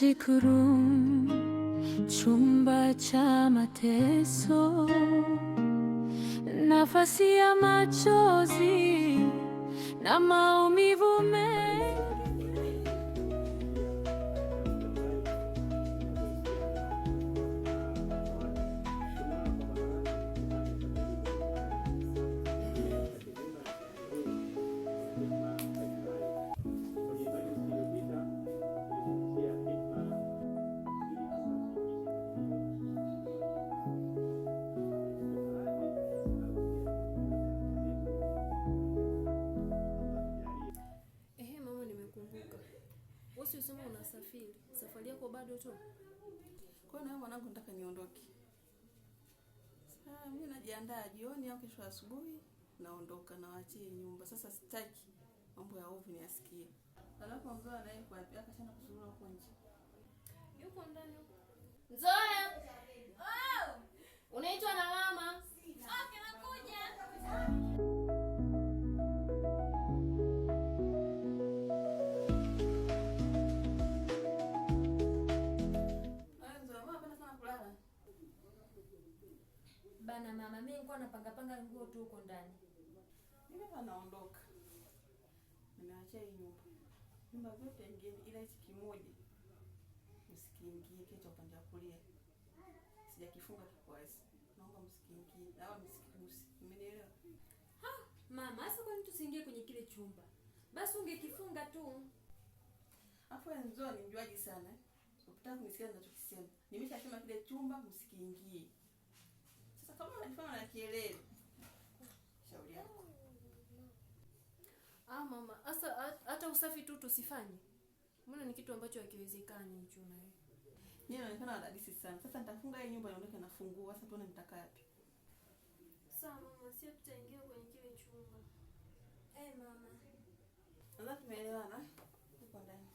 Magic room, chumba cha mateso, nafasi ya machozi na maumivu mengi. Usema unasafiri. Safari yako bado tu. Kwa hiyo mwanangu nataka niondoke. Sasa mimi najiandaa jioni au kesho asubuhi naondoka na waachie nyumba. Sasa sitaki mambo ya ovu niasikie. Alafu Mzoa naye kwa wapi akashana kusurura huko nje. Yuko ndani huko. Mzoa! Oh! Unaitwa na mama. Okay, nakuja. Bana mama, mimi nilikuwa napanga nguo tu huko ndani. Mimi hapa naondoka. Nimeacha hii nyumba. Nyumba zote ngeni ila hichi kimoja. Msikiingie kitu upande wa kulia. Sijakifunga kikwazi. Naomba msikiingie. Au msikigusi. Umenielewa? Ha, mama, sasa kwa nini tusiingie kwenye kile chumba? Basi ungekifunga tu. Afu Nzoa ni mjuaji sana. Ukitaka kunisikia ninachokisema. Nimeshasema kile chumba msikiingie. Sasa kama unajifanya na kielele. Shauri yako. Mama, asa hata usafi tu tusifanye. Mbona ni kitu ambacho hakiwezekani hicho na wewe. Yeye anaonekana adadisi sana. Sasa nitafunga hii nyumba niondoke na funguo. Sasa tuone nitakaa wapi. Sawa mama, sio tutaingia kwenye kile chumba. Mama. Nadhani tumeelewana. Tuko ndani.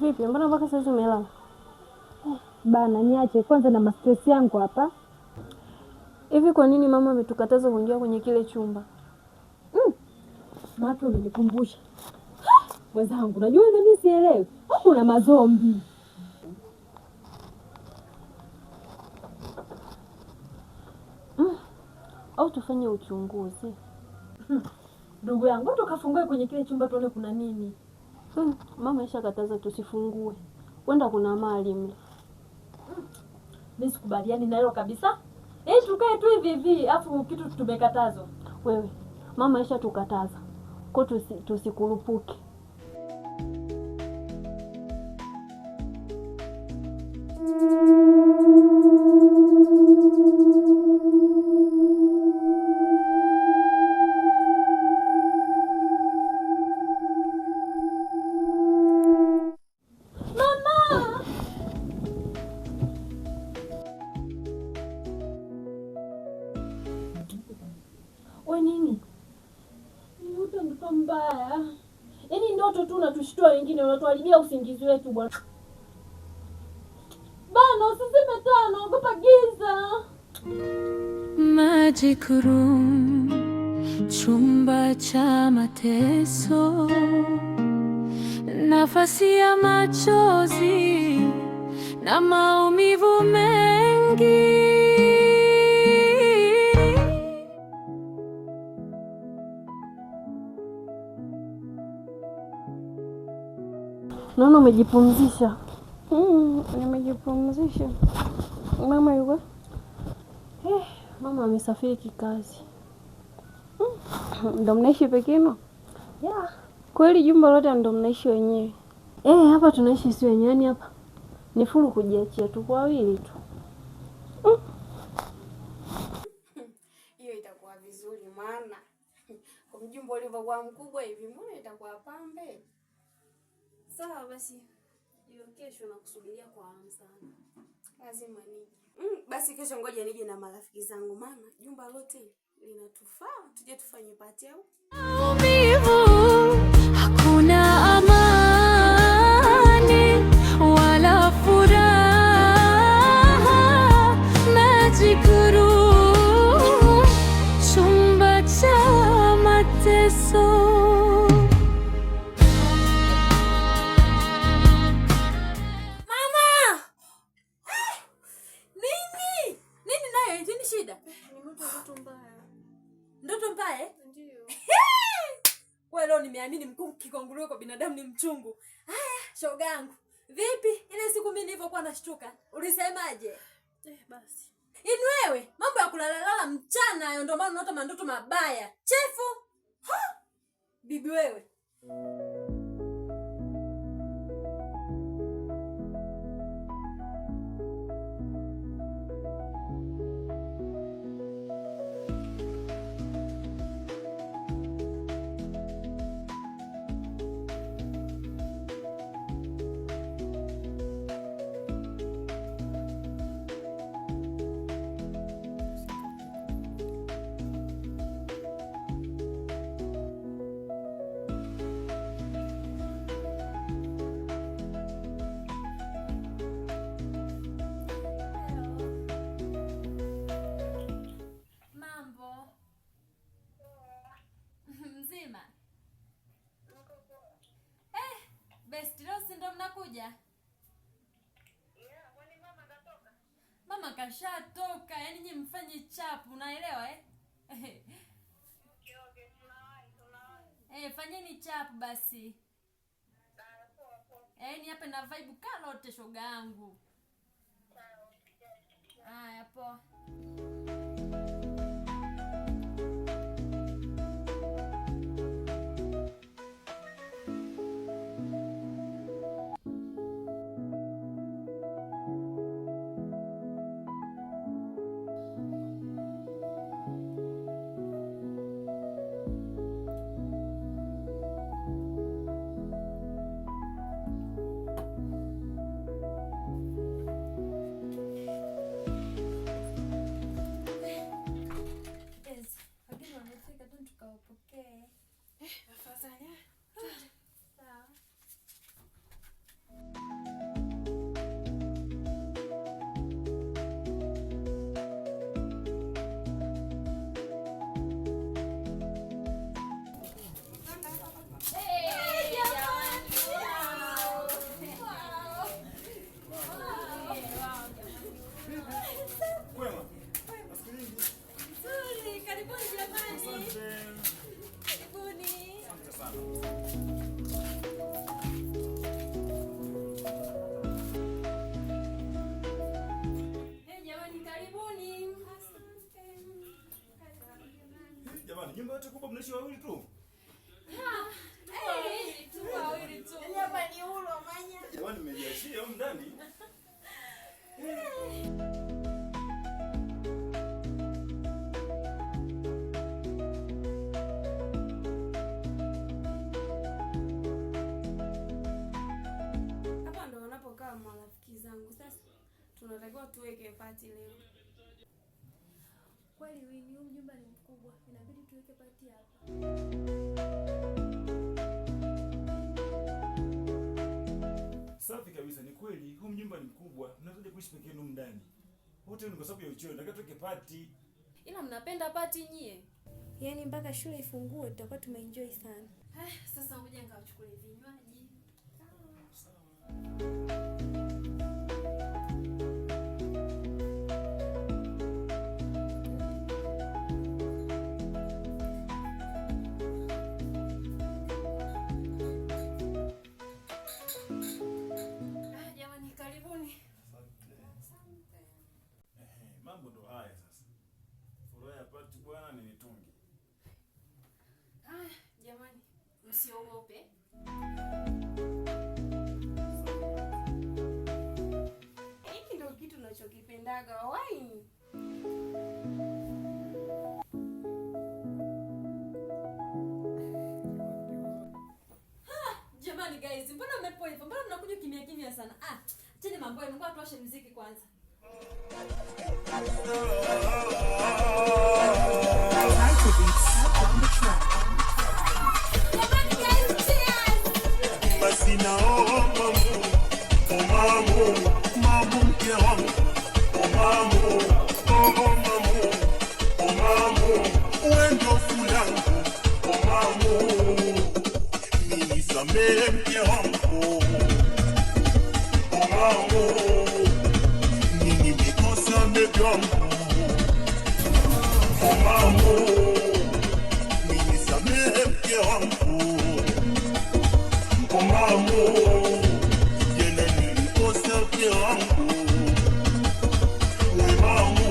Vipi? Mbona mpaka sasa umelala? Bana niache kwanza na stress yangu hapa. Hivi kwa nini mama ametukataza kuingia kwenye kile chumba? Maki unanikumbusha. Wenzangu, najua mimi sielewi. Kuna mazombi. Au tufanye uchunguzi. Ndugu yangu, tukafungue kwenye kile chumba tuone kuna nini. Mama isha kataza tusifungue. Wenda kuna mali mle. Mimi sikubaliani na hilo kabisa. Tukae tu hivi hivi afu kitu tumekatazwa. Wewe, mama isha tukataza. Kwa tusikurupuke. Mbaya. Yaani ndoto tu unatushtua wengine, unatuharibia usingizi wetu bwana. Bana usiseme tena, naogopa giza. Magic room, chumba cha mateso, nafasi ya machozi na maumivu mengi. Naona umejipumzisha. Nimejipumzisha. Mama yuko? Mama amesafiri kikazi. Ndio mnaishi peke yenu? Yeah. Kweli jumba lote ndo mnaishi wenyewe? Hapa tunaishi si wenyewe, yani hapa ni furu kujiachia tu kwa wawili tu. Hiyo itakuwa vizuri, maana kwa mjumba ulivyokuwa mkubwa hivi, mbona itakuwa pambe. Sawa basi, hiyo kesho nakusubiria kwa hamu sana. Lazima nije. Basi kesho ngoja nije na marafiki zangu, maana jumba lote linatufaa. Tuje tufanye party au? Hakuna amani wala furaha, Magic Room, chumba cha mateso. Ndoto mbaya? Ndio. Wewe leo nimeamini mkuu kikonguruwe kwa binadamu ni mchungu. Haya, shogangu. Vipi? Ile siku mimi nilivyokuwa nashtuka, ulisemaje? Basi. Ini wewe, mambo ya kulalala mchana hayo ndio maana unaota mandoto mabaya. Chefu. Bibi wewe. Best Rose ndo mnakuja? Kwani mama katoka? Mama kashatoka, yani nyinyi mfanye chapu, unaelewa Okay, tunawahi. Fanyeni chapu basi. Ni hapa na vibe kalote shoga yangu. Haya poa. Jamani, nyumba yote kubwa mnaishi wawili tu? Wawili tu. Yaani hapa ni ulo manya. Jamani, mmejiachia huko ndani. Hapa ndo wanapokaa marafiki zangu. Sasa tunatakiwa tuweke party leo. Kweli Winnie, huu nyumba ni mkubwa. Inabidi tuweke party hapa. Safi kabisa, ni kweli. Huu nyumba ni mkubwa. Mnataka kuishi peke yenu ndani. Wote ni kwa sababu ya uchoyo. Nataka tuweke party. Ila mnapenda party nyie? Yaani mpaka shule ifungue tutakuwa tumeenjoy sana. Sasa ngoja nikawachukulie vinywaji. Jamani, karibuni. Mambo ndo haya sasa. Furaha ya party bwana ni mitungi. Jamani, msiogope. Hiki ndio kitu unachokipendaga wine. Jamani guys, mbona mmepoa hivyo? Mbona mnakuja kimya kimya sana? Acheni mambo yenu, ngoja tuwashe muziki kwanza. Jamani guys, cheers! Masina mamu, mamu mke wangu, mamu, mamu, wendo fulangu, mamu, nisamehe mke wangu, mamu, nini nikosa bebe wangu, mamu, nisamehe mke wangu. Mamu, jana nilikosa mke wangu. We mamu,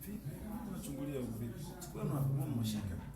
Vipi? Unachungulia vipi? Sikuwa na mashaka.